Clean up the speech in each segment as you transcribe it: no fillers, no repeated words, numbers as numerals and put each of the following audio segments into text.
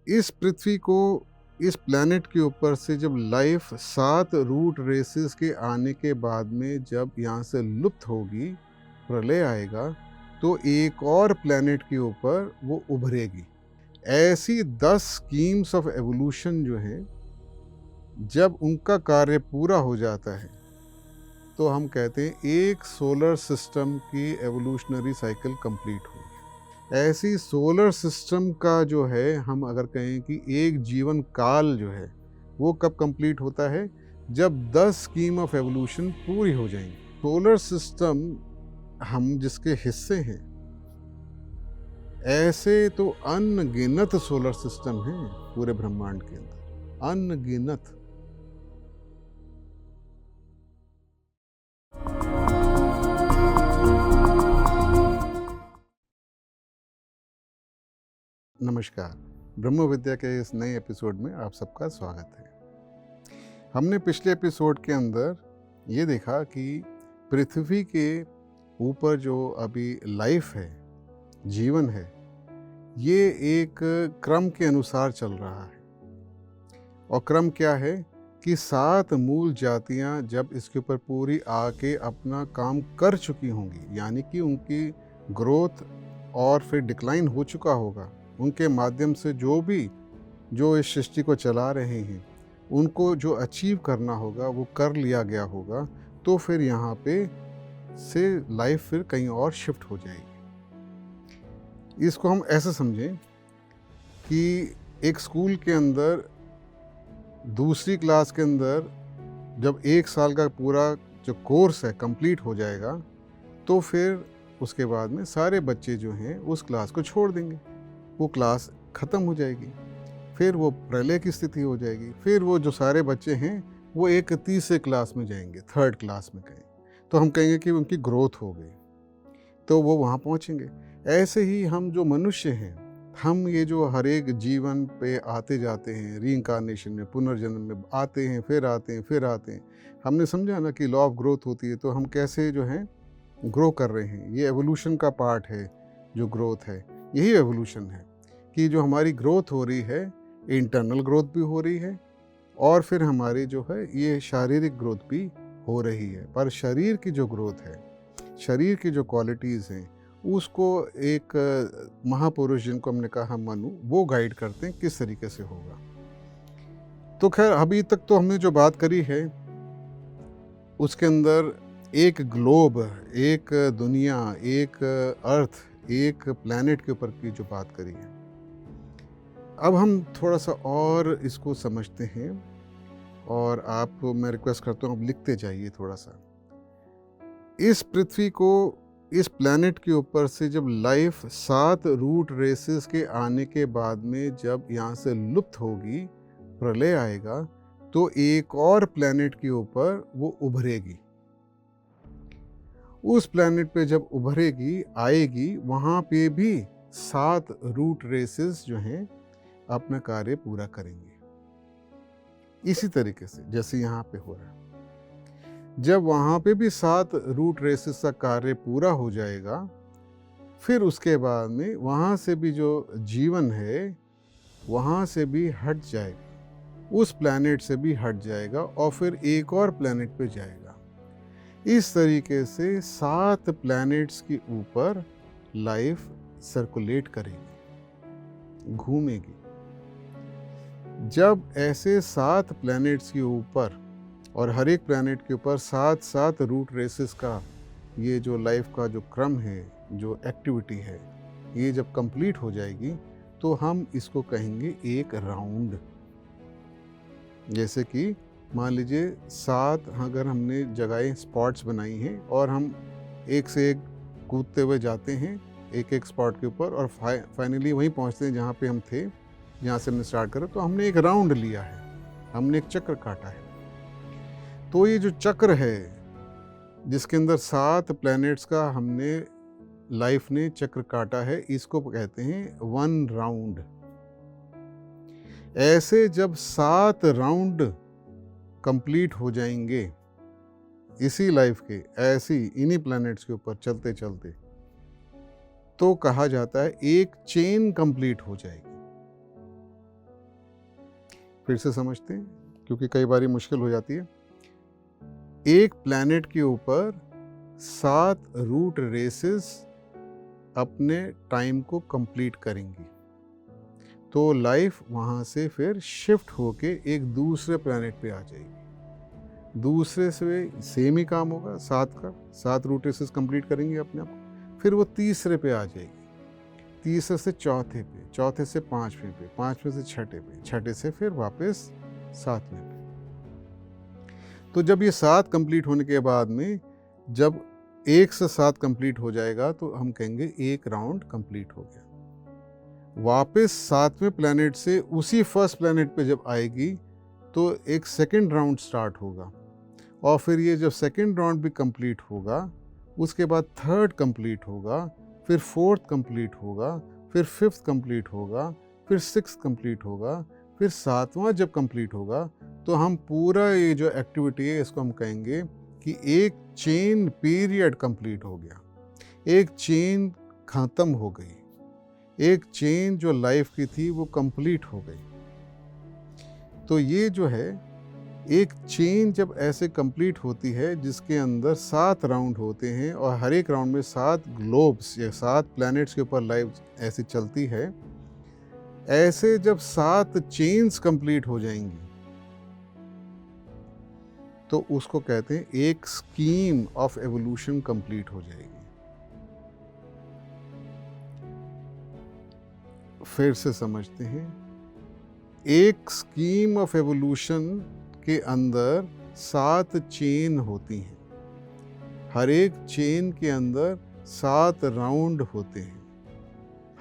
इस पृथ्वी को, इस प्लैनेट के ऊपर से जब लाइफ 7 रूट रेसेस के आने के बाद में जब यहाँ से लुप्त होगी, प्रलय आएगा, तो एक और प्लैनेट के ऊपर वो उभरेगी। ऐसी 10 स्कीम्स ऑफ एवोल्यूशन जो हैं, जब उनका कार्य पूरा हो जाता है तो हम कहते हैं एक सोलर सिस्टम की एवोल्यूशनरी साइकिल कंप्लीट होगी। ऐसी सोलर सिस्टम का जो है, हम अगर कहें कि एक जीवन काल जो है वो कब कंप्लीट होता है, जब 10 स्कीम ऑफ एवोल्यूशन पूरी हो जाएंगी। सोलर सिस्टम हम जिसके हिस्से हैं, ऐसे तो अनगिनत सोलर सिस्टम हैं पूरे ब्रह्मांड के अंदर, अनगिनत। नमस्कार, ब्रह्म विद्या के इस नए एपिसोड में आप सबका स्वागत है। हमने पिछले एपिसोड के अंदर ये देखा कि पृथ्वी के ऊपर जो अभी लाइफ है, जीवन है, ये एक क्रम के अनुसार चल रहा है। और क्रम क्या है कि 7 मूल जातियां जब इसके ऊपर पूरी आके अपना काम कर चुकी होंगी, यानी कि उनकी ग्रोथ और फिर डिक्लाइन हो चुका होगा, उनके माध्यम से जो इस सृष्टि को चला रहे हैं, उनको जो अचीव करना होगा वो कर लिया गया होगा, तो फिर यहाँ पे से लाइफ फिर कहीं और शिफ्ट हो जाएगी। इसको हम ऐसे समझें कि एक स्कूल के अंदर दूसरी क्लास के अंदर जब 1 साल का पूरा जो कोर्स है कंप्लीट हो जाएगा, तो फिर उसके बाद में सारे बच्चे जो हैं उस क्लास को छोड़ देंगे, वो क्लास ख़त्म हो जाएगी, फिर वो प्रलय की स्थिति हो जाएगी। फिर वो जो सारे बच्चे हैं वो एक तीसरे क्लास में जाएंगे, 3rd क्लास में कहें, तो हम कहेंगे कि उनकी ग्रोथ हो गई, तो वो वहाँ पहुँचेंगे। ऐसे ही हम जो मनुष्य हैं, हम ये जो हर एक जीवन पे आते जाते हैं, रीइंकारनेशन में, पुनर्जन्म में आते हैं, फिर आते हैं, फिर आते हैं। हमने समझा ना कि लॉ ऑफ ग्रोथ होती है, तो हम कैसे जो हैं ग्रो कर रहे हैं। ये एवोल्यूशन का पार्ट है, जो ग्रोथ है, यही एवोल्यूशन है कि जो हमारी ग्रोथ हो रही है, इंटरनल ग्रोथ भी हो रही है और फिर हमारी जो है ये शारीरिक ग्रोथ भी हो रही है। पर शरीर की जो ग्रोथ है, शरीर की जो क्वालिटीज़ हैं, उसको एक महापुरुष जिनको हमने कहा मनु, वो गाइड करते हैं किस तरीके से होगा। तो खैर अभी तक तो हमने जो बात करी है उसके अंदर एक ग्लोब, एक दुनिया, एक अर्थ, एक प्लैनेट के ऊपर की जो बात करी है। अब हम थोड़ा सा और इसको समझते हैं और आपको मैं रिक्वेस्ट करता हूँ आप लिखते जाइए थोड़ा सा। इस पृथ्वी को, इस प्लैनेट के ऊपर से जब लाइफ 7 रूट रेसेस के आने के बाद में जब यहाँ से लुप्त होगी, प्रलय आएगा, तो एक और प्लैनेट के ऊपर वो उभरेगी। उस प्लैनेट पे जब उभरेगी, आएगी, वहाँ पे भी 7 रूट रेसेस जो हैं अपना कार्य पूरा करेंगे। इसी तरीके से जैसे यहाँ पे हो रहा है, जब वहाँ पे भी 7 रूट रेसेस का कार्य पूरा हो जाएगा, फिर उसके बाद में वहाँ से भी जो जीवन है वहाँ से भी हट जाएगा, उस प्लैनेट से भी हट जाएगा और फिर एक और प्लैनेट पे जाएगा। इस तरीके से 7 प्लैनेट्स के ऊपर लाइफ सर्कुलेट करेगी, घूमेगी। जब ऐसे 7 प्लैनेट्स के ऊपर और हर एक प्लैनेट के ऊपर 7 रूट रेसेस का ये जो लाइफ का जो क्रम है, जो एक्टिविटी है, ये जब कंप्लीट हो जाएगी, तो हम इसको कहेंगे एक राउंड। जैसे कि मान लीजिए 7 अगर हमने जगहें, स्पॉट्स बनाई हैं और हम एक से एक कूदते हुए जाते हैं एक एक स्पॉट के ऊपर और फाइनली वहीं पहुंचते हैं जहाँ पे हम थे, जहाँ से हमने स्टार्ट करा। तो हमने एक राउंड लिया है, हमने एक चक्र काटा है। तो ये जो चक्र है जिसके अंदर 7 प्लैनेट्स का हमने लाइफ ने चक्र काटा है, इसको कहते हैं 1 राउंड। ऐसे जब 7 राउंड कंप्लीट हो जाएंगे इसी लाइफ के, ऐसी इन्हीं प्लैनेट्स के ऊपर चलते चलते, तो कहा जाता है एक चेन कंप्लीट हो जाएगी। फिर से समझते हैं क्योंकि कई बार मुश्किल हो जाती है। एक प्लैनेट के ऊपर 7 रूट रेसेस अपने टाइम को कंप्लीट करेंगी, तो लाइफ वहाँ से फिर शिफ्ट होके एक दूसरे प्लैनेट पे आ जाएगी। दूसरे से सेम ही काम होगा, 7 रूट रेसेस कंप्लीट करेंगी अपने आप, फिर वो तीसरे पे आ जाएगी, तीसरे से चौथे पे, चौथे से पांचवें पे, पांचवें से छठे पे, छठे से फिर वापस 7वें पे। तो जब ये 7 कंप्लीट होने के बाद में जब 1 से 7 कंप्लीट हो जाएगा तो हम कहेंगे एक राउंड कंप्लीट हो गया। वापस 7वें प्लैनेट से उसी फर्स्ट प्लैनेट पे जब आएगी तो एक सेकंड राउंड स्टार्ट होगा, और फिर ये जब सेकंड राउंड भी कंप्लीट होगा उसके बाद थर्ड कंप्लीट होगा, फिर फोर्थ कंप्लीट होगा, फिर फिफ्थ कंप्लीट होगा, फिर सिक्स्थ कंप्लीट होगा, फिर 7वां जब कंप्लीट होगा तो हम पूरा ये जो एक्टिविटी है इसको हम कहेंगे कि एक चेन पीरियड कंप्लीट हो गया, एक चेन ख़त्म हो गई, एक चेन जो लाइफ की थी वो कंप्लीट हो गई। तो ये जो है एक चेन जब ऐसे कंप्लीट होती है जिसके अंदर 7 राउंड होते हैं और हर एक राउंड में 7 ग्लोब्स या 7 प्लैनेट्स के ऊपर लाइफ ऐसे चलती है, ऐसे जब 7 चेन्स कंप्लीट हो जाएंगी तो उसको कहते हैं एक स्कीम ऑफ एवोल्यूशन कंप्लीट हो जाएगी। फिर से समझते हैं, एक स्कीम ऑफ एवोल्यूशन के अंदर 7 चेन होती हैं, हर एक चेन के अंदर 7 राउंड होते हैं,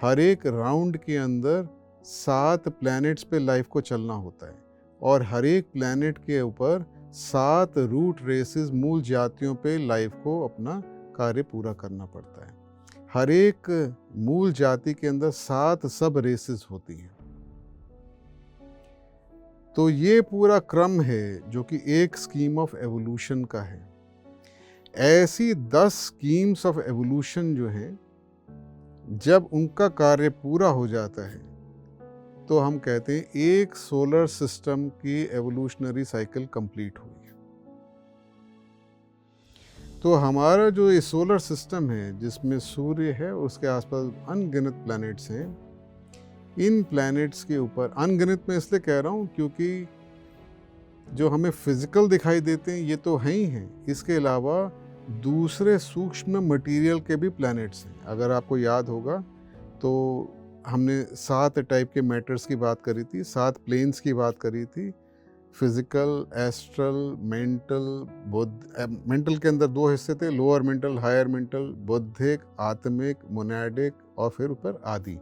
हर एक राउंड के अंदर 7 प्लैनेट्स पे लाइफ को चलना होता है, और हर एक प्लैनेट के ऊपर 7 रूट रेसेस मूल जातियों पे लाइफ को अपना कार्य पूरा करना पड़ता है। हर एक मूल जाति के अंदर 7 सब रेसेस होती हैं। तो ये पूरा क्रम है जो कि एक स्कीम ऑफ एवोल्यूशन का है। ऐसी 10 स्कीम्स ऑफ एवोल्यूशन जो है, जब उनका कार्य पूरा हो जाता है तो हम कहते हैं एक सोलर सिस्टम की एवोल्यूशनरी साइकिल कंप्लीट हुई। तो हमारा जो ये सोलर सिस्टम है जिसमें सूर्य है, उसके आसपास अनगिनत प्लैनेट्स हैं, इन प्लैनेट्स के ऊपर, अनगिनत में इसलिए कह रहा हूँ क्योंकि जो हमें फिजिकल दिखाई देते हैं ये तो हैं ही हैं, इसके अलावा दूसरे सूक्ष्म मटेरियल के भी प्लैनेट्स हैं। अगर आपको याद होगा तो हमने 7 टाइप के मैटर्स की बात करी थी, 7 प्लेन्स की बात करी थी, physical, astral, mental, Buddha. Mental के अंदर 2 हिस्से थे, लोअर मेंटल, हायर मेंटल, बुद्धिक, आत्मिक, मोनैडिक और फिर ऊपर आदि।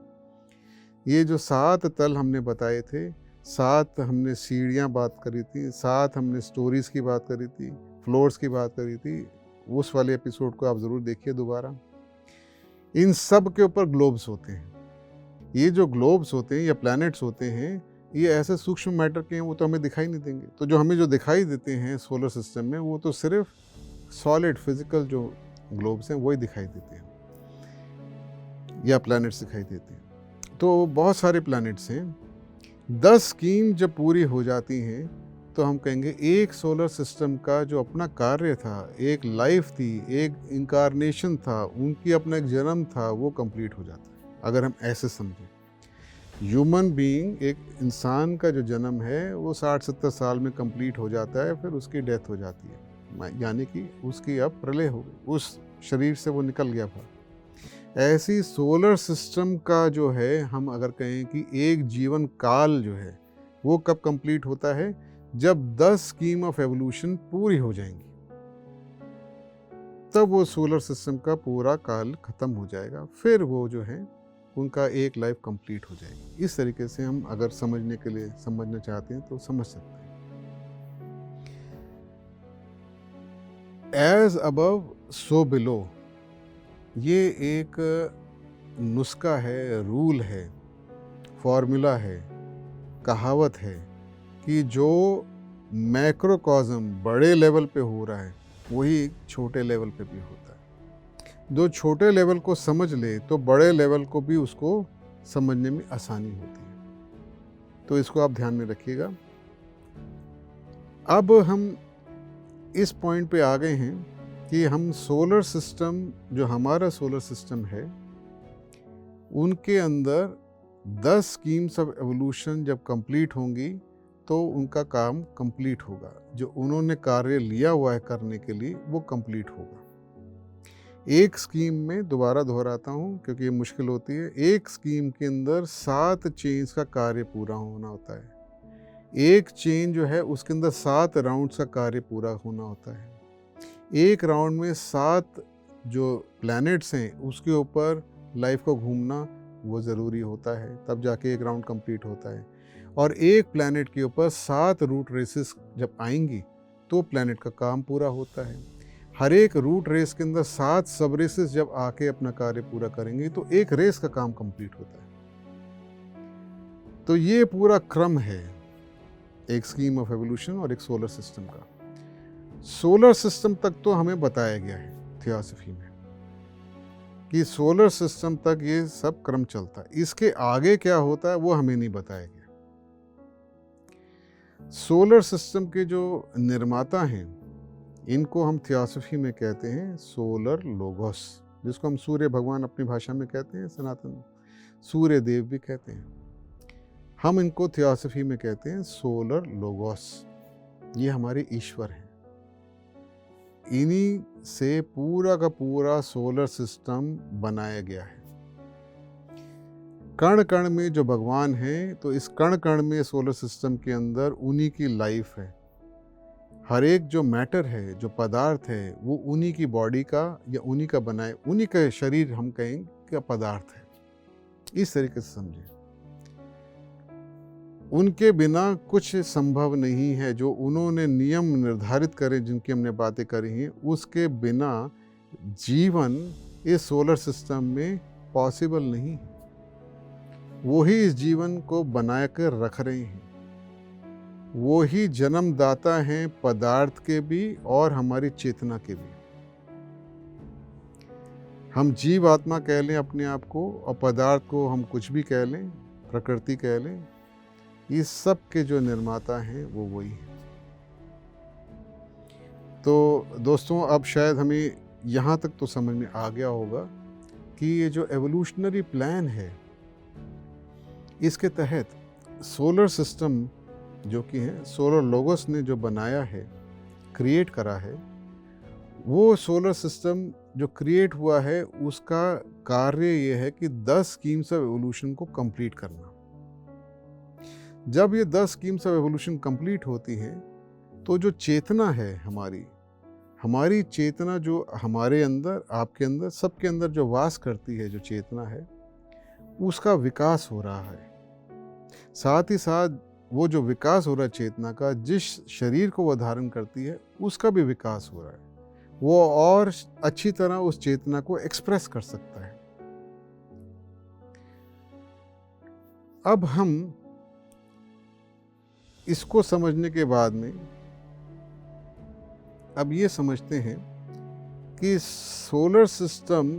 ये जो 7 तल हमने बताए थे, 7 हमने सीढ़ियाँ बात करी थी, 7 हमने स्टोरीज़ की बात करी थी, फ्लोर्स की बात करी थी, उस वाले एपिसोड को आप ज़रूर देखिए दोबारा। इन सब के ऊपर ग्लोब्स होते हैं। ये जो ग्लोब्स होते हैं या प्लैनेट्स होते हैं, ये ऐसे सूक्ष्म मैटर के हैं, वो तो हमें दिखाई नहीं देंगे। तो जो हमें जो दिखाई देते हैं सोलर सिस्टम में, वो तो सिर्फ सॉलिड फिजिकल जो ग्लोब्स हैं वही दिखाई देते हैं या प्लैनेट्स दिखाई देते हैं। तो बहुत सारे प्लैनेट्स हैं। 10 स्कीम जब पूरी हो जाती हैं तो हम कहेंगे एक सोलर सिस्टम का जो अपना कार्य था, एक लाइफ थी, एक इंकारनेशन था, उनकी अपना एक जन्म था, वो कंप्लीट हो जाता है। अगर हम ऐसे समझें, ह्यूमन बीइंग, एक इंसान का जो जन्म है वो 60-70 साल में कंप्लीट हो जाता है, फिर उसकी डेथ हो जाती है, यानी कि उसकी अब प्रलय हो गई, उस शरीर से वो निकल गया था। ऐसी सोलर सिस्टम का जो है, हम अगर कहें कि एक जीवन काल जो है वो कब कंप्लीट होता है, जब 10 स्कीम ऑफ एवोल्यूशन पूरी हो जाएंगी, तब वो सोलर सिस्टम का पूरा काल खत्म हो जाएगा, फिर वो जो है उनका एक लाइफ कंप्लीट हो जाएगी। इस तरीके से हम अगर समझने के लिए समझना चाहते हैं तो समझ सकते हैं। एज अबव सो बिलो, ये एक नुस्खा है, रूल है, फॉर्मूला है, कहावत है कि जो मैक्रोकॉज़म बड़े लेवल पे हो रहा है वही छोटे लेवल पे भी होता है। जो छोटे लेवल को समझ ले तो बड़े लेवल को भी उसको समझने में आसानी होती है। तो इसको आप ध्यान में रखिएगा। अब हम इस पॉइंट पे आ गए हैं कि हम सोलर सिस्टम, जो हमारा सोलर सिस्टम है, उनके अंदर 10 स्कीम्स ऑफ एवोल्यूशन जब कंप्लीट होंगी तो उनका काम कंप्लीट होगा। जो उन्होंने कार्य लिया हुआ है करने के लिए वो कंप्लीट होगा। एक स्कीम में, दोबारा दोहराता हूँ क्योंकि ये मुश्किल होती है, एक स्कीम के अंदर 7 चेन्स का कार्य पूरा होना होता है। एक चेन जो है उसके अंदर 7 राउंड्स का कार्य पूरा होना होता है। एक राउंड में 7 जो प्लैनेट्स हैं उसके ऊपर लाइफ को घूमना वो ज़रूरी होता है, तब जाके एक राउंड कंप्लीट होता है। और एक प्लैनेट के ऊपर 7 रूट रेसेस जब आएंगी तो प्लैनेट का काम पूरा होता है। हर एक रूट रेस के अंदर 7 सब रेसेस जब आके अपना कार्य पूरा करेंगे तो एक रेस का काम कंप्लीट होता है। तो ये पूरा क्रम है एक स्कीम ऑफ एवोल्यूशन और एक सोलर सिस्टम का। सोलर सिस्टम तक तो हमें बताया गया है थियोसॉफी में कि सोलर सिस्टम तक ये सब क्रम चलता है। इसके आगे क्या होता है वो हमें नहीं बताया गया। सोलर सिस्टम के जो निर्माता हैं इनको हम थियोसॉफी में कहते हैं सोलर लोगोस, जिसको हम सूर्य भगवान अपनी भाषा में कहते हैं, सनातन सूर्य देव भी कहते हैं। हम इनको थियोसॉफी में कहते हैं सोलर लोगोस। ये हमारे ईश्वर हैं। इन्हीं से पूरा का पूरा सोलर सिस्टम बनाया गया है। कण कण में जो भगवान हैं, तो इस कण कण में सोलर सिस्टम के अंदर उन्हीं की लाइफ है। हर एक जो मैटर है, जो पदार्थ है, वो उन्हीं की बॉडी का या उन्हीं का बनाए, उन्हीं का शरीर हम कहें कि पदार्थ है। इस तरीके से समझें। उनके बिना कुछ संभव नहीं है। जो उन्होंने नियम निर्धारित करे, जिनकी हमने बातें करी हैं, उसके बिना जीवन इस सोलर सिस्टम में पॉसिबल नहीं है। वो ही इस जीवन को बना कर रख रहे हैं। वो ही जन्मदाता हैं पदार्थ के भी और हमारी चेतना के भी। हम जीव आत्मा कह लें अपने आप को, और पदार्थ को हम कुछ भी कह लें, प्रकृति कह लें, इस सब के जो निर्माता हैं वो वही हैं। तो दोस्तों, अब शायद हमें यहाँ तक तो समझ में आ गया होगा कि ये जो एवोल्यूशनरी प्लान है, इसके तहत सोलर सिस्टम जो कि है सोलर लोगोस ने जो बनाया है, क्रिएट करा है, वो सोलर सिस्टम जो क्रिएट हुआ है उसका कार्य ये है कि 10 स्कीम्स ऑफ एवोल्यूशन को कंप्लीट करना। जब ये 10 स्कीम्स ऑफ एवोल्यूशन कंप्लीट होती हैं तो जो चेतना है हमारी चेतना जो हमारे अंदर, आपके अंदर, सबके अंदर जो वास करती है, जो चेतना है, उसका विकास हो रहा है। साथ ही साथ वो जो विकास हो रहा है चेतना का, जिस शरीर को वो धारण करती है उसका भी विकास हो रहा है। वो और अच्छी तरह उस चेतना को एक्सप्रेस कर सकता है। अब हम इसको समझने के बाद में अब ये समझते हैं कि सोलर सिस्टम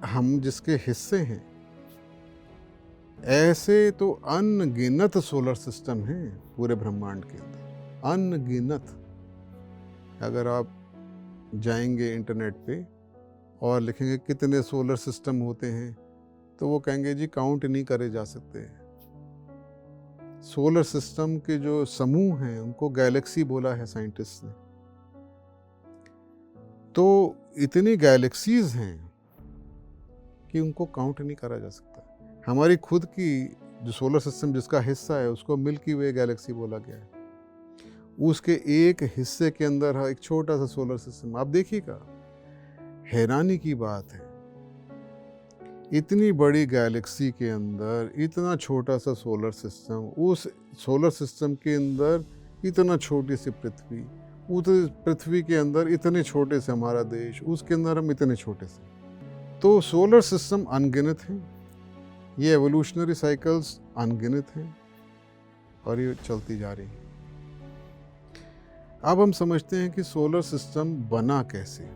हम जिसके हिस्से हैं, ऐसे तो अनगिनत सोलर सिस्टम हैं पूरे ब्रह्मांड के अंदर, अनगिनत। अगर आप जाएंगे इंटरनेट पे और लिखेंगे कितने सोलर सिस्टम होते हैं, तो वो कहेंगे जी काउंट नहीं करे जा सकते। सोलर सिस्टम के जो समूह हैं उनको गैलेक्सी बोला है साइंटिस्ट ने। तो इतनी गैलेक्सीज हैं कि उनको काउंट नहीं करा जा सकता। हमारी खुद की जो सोलर सिस्टम जिसका हिस्सा है उसको मिल्की वे गैलेक्सी बोला गया है। उसके एक हिस्से के अंदर है एक छोटा सा सोलर सिस्टम। आप देखिएगा, हैरानी की बात है, इतनी बड़ी गैलेक्सी के अंदर इतना छोटा सा सोलर सिस्टम, उस सोलर सिस्टम के अंदर इतना छोटी सी पृथ्वी, उस पृथ्वी के अंदर इतने छोटे से हमारा देश, उसके अंदर हम इतने छोटे से। तो सोलर सिस्टम अनगिनत हैं, ये एवोल्यूशनरी साइकिल्स अनगिनत हैं और ये चलती जा रही हैं। अब हम समझते हैं कि सोलर सिस्टम बना कैसे।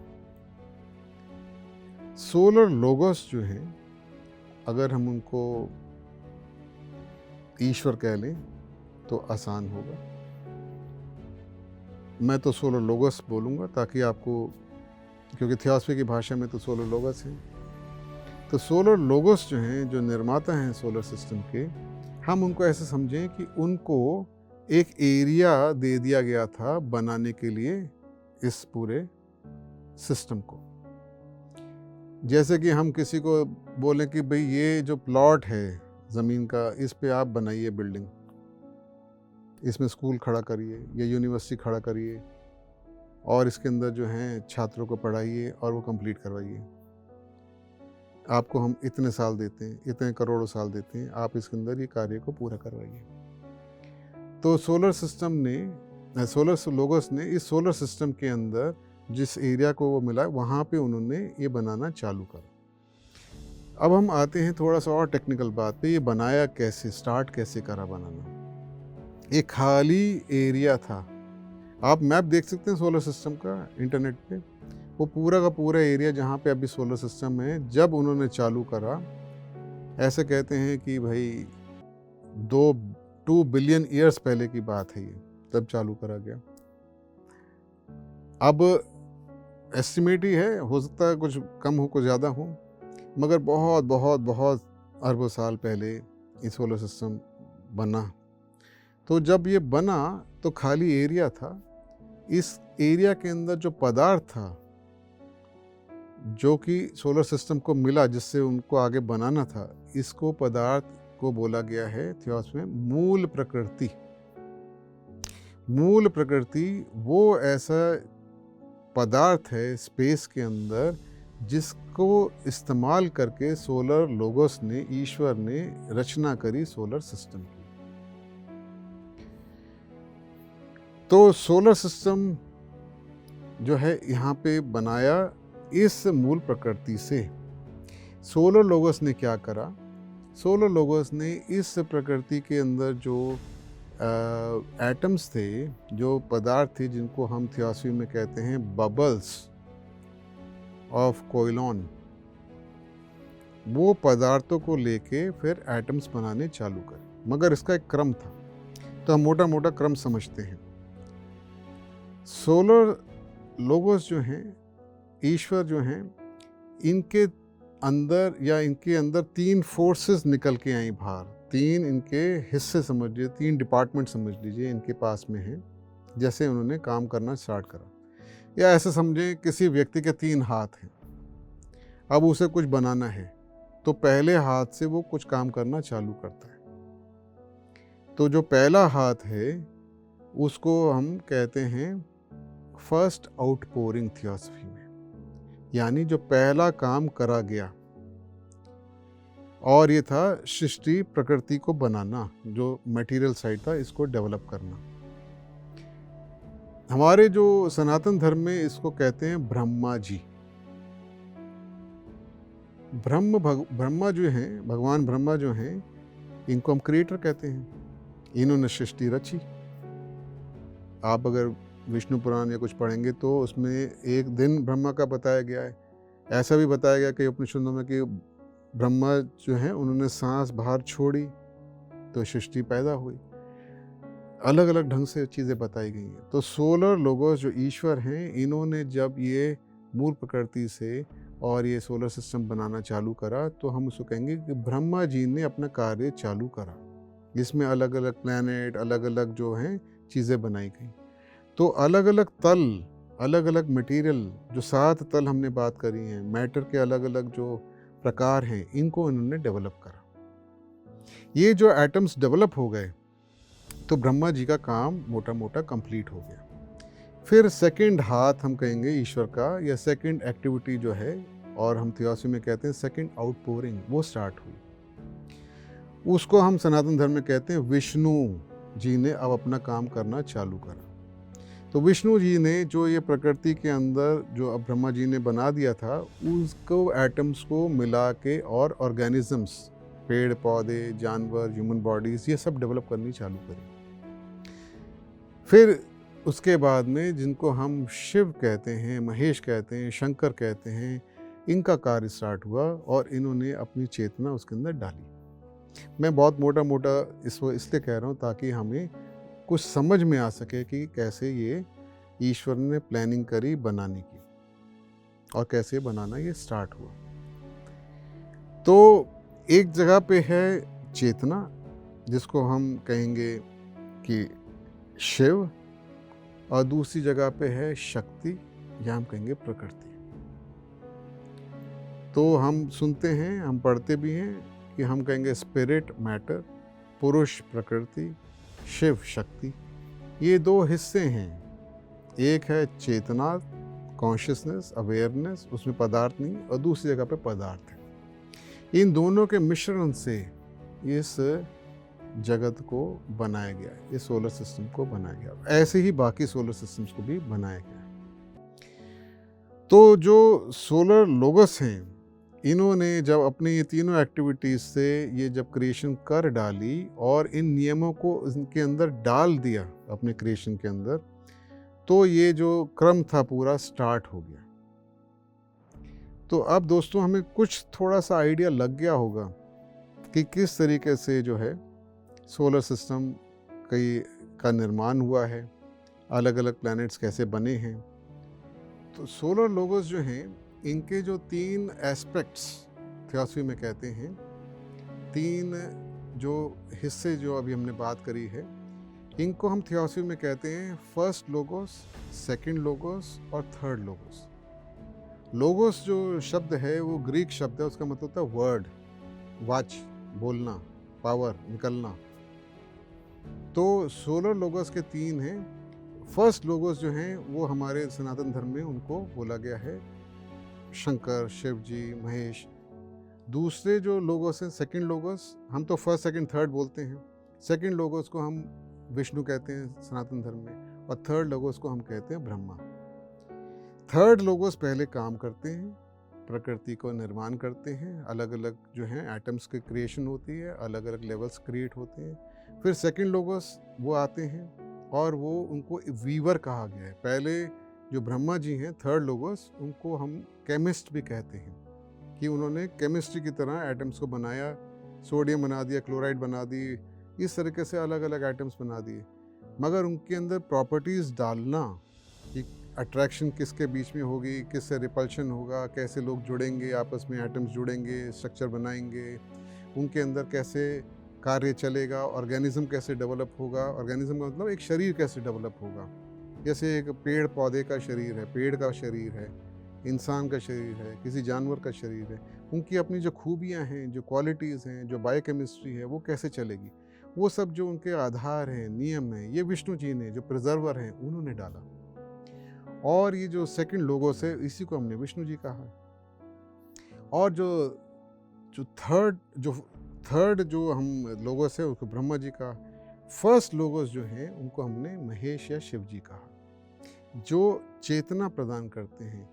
सोलर लोगोस जो हैं, अगर हम उनको ईश्वर कह लें तो आसान होगा। मैं तो सोलर लोगस बोलूँगा ताकि आपको, क्योंकि थियोसफी की भाषा में तो सोलर लोगस है। तो सोलर लोगस जो हैं, जो निर्माता हैं सोलर सिस्टम के, हम उनको ऐसे समझें कि उनको एक एरिया दे दिया गया था बनाने के लिए इस पूरे सिस्टम को। जैसे कि हम किसी को बोलें कि भाई ये जो प्लॉट है ज़मीन का, इस पे आप बनाइए बिल्डिंग, इसमें स्कूल खड़ा करिए या यूनिवर्सिटी खड़ा करिए और इसके अंदर जो हैं छात्रों को पढ़ाइए और वो कंप्लीट करवाइए। आपको हम इतने साल देते हैं, इतने करोड़ों साल देते हैं, आप इसके अंदर ये कार्य को पूरा करवाइए। तो सोलर सिस्टम ने, सोलर लोगस ने इस सोलर सिस्टम के अंदर जिस एरिया को वो मिला वहाँ पे उन्होंने ये बनाना चालू करा। अब हम आते हैं थोड़ा सा और टेक्निकल बात पे, ये बनाया कैसे, स्टार्ट कैसे करा बनाना। एक खाली एरिया था, आप मैप देख सकते हैं सोलर सिस्टम का इंटरनेट पे, वो पूरा का पूरा एरिया जहाँ पे अभी सोलर सिस्टम है, जब उन्होंने चालू करा, ऐसे कहते हैं कि भाई 2 बिलियन ईयर्स पहले की बात है ये, तब चालू करा गया। अब एस्टिमेट ही है, हो सकता है कुछ कम हो कुछ ज़्यादा हो, मगर बहुत बहुत बहुत अरबों साल पहले ये सोलर सिस्टम बना। तो जब ये बना तो खाली एरिया था, इस एरिया के अंदर जो पदार्थ था जो कि सोलर सिस्टम को मिला, जिससे उनको आगे बनाना था, इसको पदार्थ को बोला गया है थियोसफी में मूल प्रकृति। मूल प्रकृति वो ऐसा पदार्थ है स्पेस के अंदर जिसको इस्तेमाल करके सोलर लोगोस ने, ईश्वर ने रचना करी सोलर सिस्टम की। तो सोलर सिस्टम जो है यहाँ पे बनाया इस मूल प्रकृति से। सोलर लोगोस ने क्या करा, सोलर लोगोस ने इस प्रकृति के अंदर जो एटम्स थे, जो पदार्थ थे जिनको हम थियोसफी में कहते हैं बबल्स ऑफ कोयलॉन, वो पदार्थों को लेके फिर एटम्स बनाने चालू करे। मगर इसका एक क्रम था, तो हम मोटा मोटा क्रम समझते हैं। सोलर लोगोस जो हैं, ईश्वर जो हैं, इनके अंदर या इनके अंदर 3 फोर्सेस निकल के आई बाहर, 3 इनके हिस्से समझ लीजिए, 3 डिपार्टमेंट समझ लीजिए इनके पास में हैं। जैसे उन्होंने काम करना स्टार्ट करा, या ऐसे समझें किसी व्यक्ति के 3 हाथ हैं, अब उसे कुछ बनाना है तो पहले हाथ से वो कुछ काम करना चालू करता है। तो जो पहला हाथ है उसको हम कहते हैं फर्स्ट आउटपोरिंग थियोसफी में, यानी जो पहला काम करा गया, और ये था सृष्टि प्रकृति को बनाना, जो मटेरियल साइड था इसको डेवलप करना। हमारे जो सनातन धर्म में इसको कहते हैं ब्रह्मा जी। ब्रह्मा जो हैं, भगवान ब्रह्मा जो हैं, इनको हम क्रिएटर कहते हैं। इन्होंने सृष्टि रची। आप अगर विष्णु पुराण या कुछ पढ़ेंगे तो उसमें एक दिन ब्रह्मा का बताया गया है। ऐसा भी बताया गया कि उपनिषदों में कि ब्रह्मा जो है उन्होंने सांस बाहर छोड़ी तो सृष्टि पैदा हुई। अलग अलग ढंग से चीज़ें बताई गई हैं। तो सोलर लोगोस जो ईश्वर हैं, इन्होंने जब ये मूल प्रकृति से और ये सोलर सिस्टम बनाना चालू करा, तो हम उसको कहेंगे कि ब्रह्मा जी ने अपना कार्य चालू करा। इसमें अलग अलग प्लैनेट, अलग अलग जो हैं चीज़ें बनाई गई। तो अलग अलग तल, अलग अलग मटेरियल, जो 7 तल हमने बात करी हैं, मैटर के अलग अलग जो प्रकार हैं, इनको इन्होंने डेवलप करा। ये जो एटम्स डेवलप हो गए तो ब्रह्मा जी का काम मोटा मोटा कंप्लीट हो गया। फिर सेकंड हाथ हम कहेंगे ईश्वर का, या सेकंड एक्टिविटी जो है, और हम थियोसफी में कहते हैं सेकंड आउटपोरिंग, वो स्टार्ट हुई। उसको हम सनातन धर्म में कहते हैं विष्णु जी ने अब अपना काम करना चालू करा। तो विष्णु जी ने जो ये प्रकृति के अंदर जो अब ब्रह्मा जी ने बना दिया था, उसको एटम्स को मिला के और ऑर्गेनिजम्स, पेड़ पौधे, जानवर, ह्यूमन बॉडीज, ये सब डेवलप करनी चालू करी। फिर उसके बाद में जिनको हम शिव कहते हैं, महेश कहते हैं, शंकर कहते हैं, इनका कार्य स्टार्ट हुआ और इन्होंने अपनी चेतना उसके अंदर डाली। मैं बहुत मोटा मोटा इसको इसलिए कह रहा हूँ ताकि हमें कुछ समझ में आ सके कि कैसे ये ईश्वर ने प्लानिंग करी बनाने की, और कैसे बनाना ये स्टार्ट हुआ। तो एक जगह पे है चेतना, जिसको हम कहेंगे कि शिव, और दूसरी जगह पे है शक्ति, या हम कहेंगे प्रकृति। तो हम सुनते हैं, हम पढ़ते भी हैं कि हम कहेंगे स्पिरिट मैटर, पुरुष प्रकृति, शिव शक्ति। ये दो हिस्से हैं, एक है चेतना कॉन्शियसनेस अवेयरनेस, उसमें पदार्थ नहीं, और दूसरी जगह पे पदार्थ है। इन दोनों के मिश्रण से इस जगत को बनाया गया है, इस सोलर सिस्टम को बनाया गया। ऐसे ही बाकी सोलर सिस्टम्स को भी बनाया गया। तो जो सोलर लोगस हैं, इन्होंने जब अपनी ये तीनों एक्टिविटीज से ये जब क्रिएशन कर डाली और इन नियमों को इनके अंदर डाल दिया अपने क्रिएशन के अंदर, तो ये जो क्रम था पूरा स्टार्ट हो गया। तो अब दोस्तों हमें कुछ थोड़ा सा आइडिया लग गया होगा कि किस तरीके से जो है सोलर सिस्टम का निर्माण हुआ है, अलग अलग प्लैनेट्स कैसे बने हैं। तो सोलर लोगोस जो हैं, इनके जो 3 एस्पेक्ट्स थियोसफी में कहते हैं, 3 जो हिस्से जो अभी हमने बात करी है, इनको हम थियोसफी में कहते हैं फर्स्ट लोगोस, सेकंड लोगोस और थर्ड लोगोस। लोगोस जो शब्द है वो ग्रीक शब्द है, उसका मतलब होता है वर्ड, वाच, बोलना, पावर, निकलना। तो सोलर लोगोस के 3 हैं। फर्स्ट लोगोस जो हैं वो हमारे सनातन धर्म में उनको बोला गया है शंकर, शिव जी, महेश। दूसरे जो लोगोस हैं सेकंड लोगोस, हम तो फर्स्ट सेकंड थर्ड बोलते हैं, सेकंड लोगोस को हम विष्णु कहते हैं सनातन धर्म में, और थर्ड लोगोस को हम कहते हैं ब्रह्मा। थर्ड लोगोस पहले काम करते हैं, प्रकृति को निर्माण करते हैं, अलग अलग जो हैं एटम्स की क्रिएशन होती है, अलग अलग लेवल्स क्रिएट होते हैं। फिर सेकंड लोगोस वो आते हैं और वो उनको वीवर कहा गया है। पहले जो ब्रह्मा जी हैं थर्ड लोगोस, उनको हम केमिस्ट भी कहते हैं कि उन्होंने केमिस्ट्री की तरह एटम्स को बनाया, सोडियम बना दिया, क्लोराइड बना दी, इस तरीके से अलग अलग एटम्स बना दिए। मगर उनके अंदर प्रॉपर्टीज़ डालना कि अट्रैक्शन किसके बीच में होगी, किससे रिपल्शन होगा, कैसे लोग जुड़ेंगे आपस में, एटम्स जुड़ेंगे, स्ट्रक्चर बनाएंगे, उनके अंदर कैसे कार्य चलेगा, ऑर्गेनिज्म कैसे डेवलप होगा, ऑर्गेनिज्म का मतलब एक शरीर कैसे डेवलप होगा। जैसे एक पेड़ पौधे का शरीर है, पेड़ का शरीर है, इंसान का शरीर है, किसी जानवर का शरीर है, उनकी अपनी जो खूबियाँ हैं, जो क्वालिटीज़ हैं, जो बायोकेमिस्ट्री है, वो कैसे चलेगी, वो सब जो उनके आधार हैं, नियम हैं, ये विष्णु जी ने जो प्रिजर्वर हैं उन्होंने डाला। और ये जो सेकंड लोगोस है, इसी को हमने विष्णु जी कहा। और जो थर्ड जो हम लोगोस है उसको ब्रह्मा जी का। फर्स्ट लोगोस जो हैं उनको हमने महेश या शिव जी कहा, जो चेतना प्रदान करते हैं,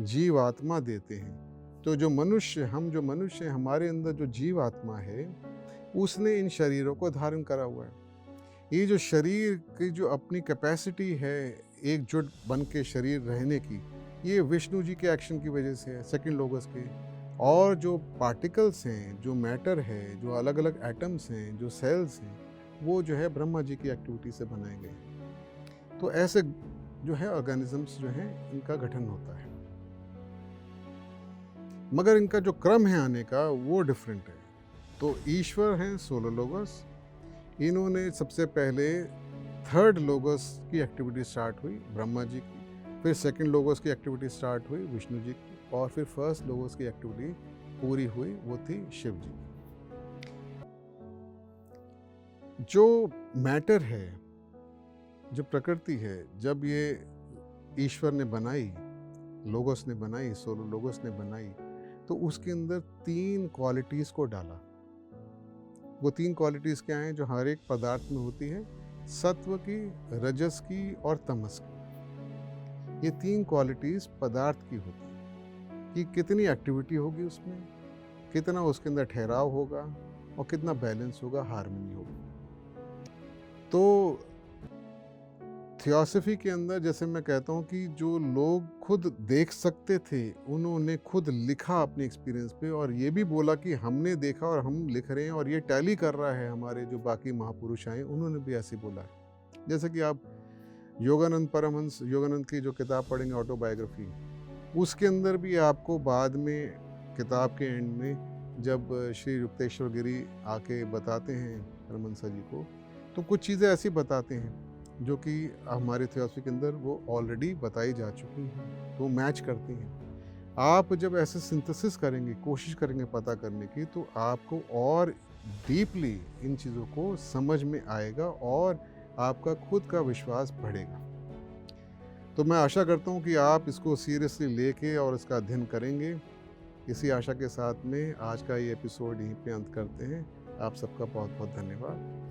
जीवात्मा देते हैं। तो जो मनुष्य हैं, हमारे अंदर जो जीवात्मा है, उसने इन शरीरों को धारण करा हुआ है। ये जो शरीर की जो अपनी कैपेसिटी है एकजुट बन के शरीर रहने की, ये विष्णु जी के एक्शन की वजह से है, सेकंड लोगोस के। और जो पार्टिकल्स हैं, जो मैटर है, जो अलग अलग एटम्स हैं, जो सेल्स हैं, वो जो है ब्रह्मा जी की एक्टिविटी से बनाए गए। तो ऐसे जो है ऑर्गेनिजम्स जो हैं, इनका गठन होता है, मगर इनका जो क्रम है आने का वो डिफरेंट है। तो ईश्वर हैं सोलर लोगस, इन्होंने सबसे पहले थर्ड लोगस की एक्टिविटी स्टार्ट हुई ब्रह्मा जी की, फिर सेकंड लोगस की एक्टिविटी स्टार्ट हुई विष्णु जी की, और फिर फर्स्ट लोगस की एक्टिविटी पूरी हुई, वो थी शिव जी। जो मैटर है, जो प्रकृति है, जब ये ईश्वर ने बनाई, लोगस ने बनाई, सोलर लोगस ने बनाई, तो उसके अंदर 3 क्वालिटीज़ को डाला। वो 3 क्वालिटीज़ क्या हैं जो हर एक पदार्थ में होती है? सत्व की, रजस की और तमस की। ये 3 क्वालिटीज़ पदार्थ की होती है कि कितनी एक्टिविटी होगी उसमें, कितना उसके अंदर ठहराव होगा और कितना बैलेंस होगा, हार्मनी होगी। तो थियोसफी के अंदर जैसे मैं कहता हूँ कि जो लोग खुद देख सकते थे, उन्होंने खुद लिखा अपने एक्सपीरियंस पे, और ये भी बोला कि हमने देखा और हम लिख रहे हैं और ये टैली कर रहा है। हमारे जो बाकी महापुरुष आए उन्होंने भी ऐसे बोला है। जैसे कि आप योगानंद परमहंस, योगानंद की जो किताब पढ़ेंगे ऑटोबायोग्राफी, उसके अंदर भी आपको बाद में किताब के एंड में जब श्री युक्तेश्वर गिरी आके बताते हैं परमहंस जी को, तो कुछ चीज़ें ऐसी बताते हैं जो कि हमारे थियोसफी के अंदर वो ऑलरेडी बताई जा चुकी हैं, तो मैच करती हैं। आप जब ऐसे सिंथेसिस करेंगे, कोशिश करेंगे पता करने की, तो आपको और डीपली इन चीज़ों को समझ में आएगा और आपका खुद का विश्वास बढ़ेगा। तो मैं आशा करता हूँ कि आप इसको सीरियसली लेके और इसका अध्ययन करेंगे। इसी आशा के साथ में आज का ये एपिसोड यहीं पे अंत करते हैं। आप सबका बहुत बहुत धन्यवाद।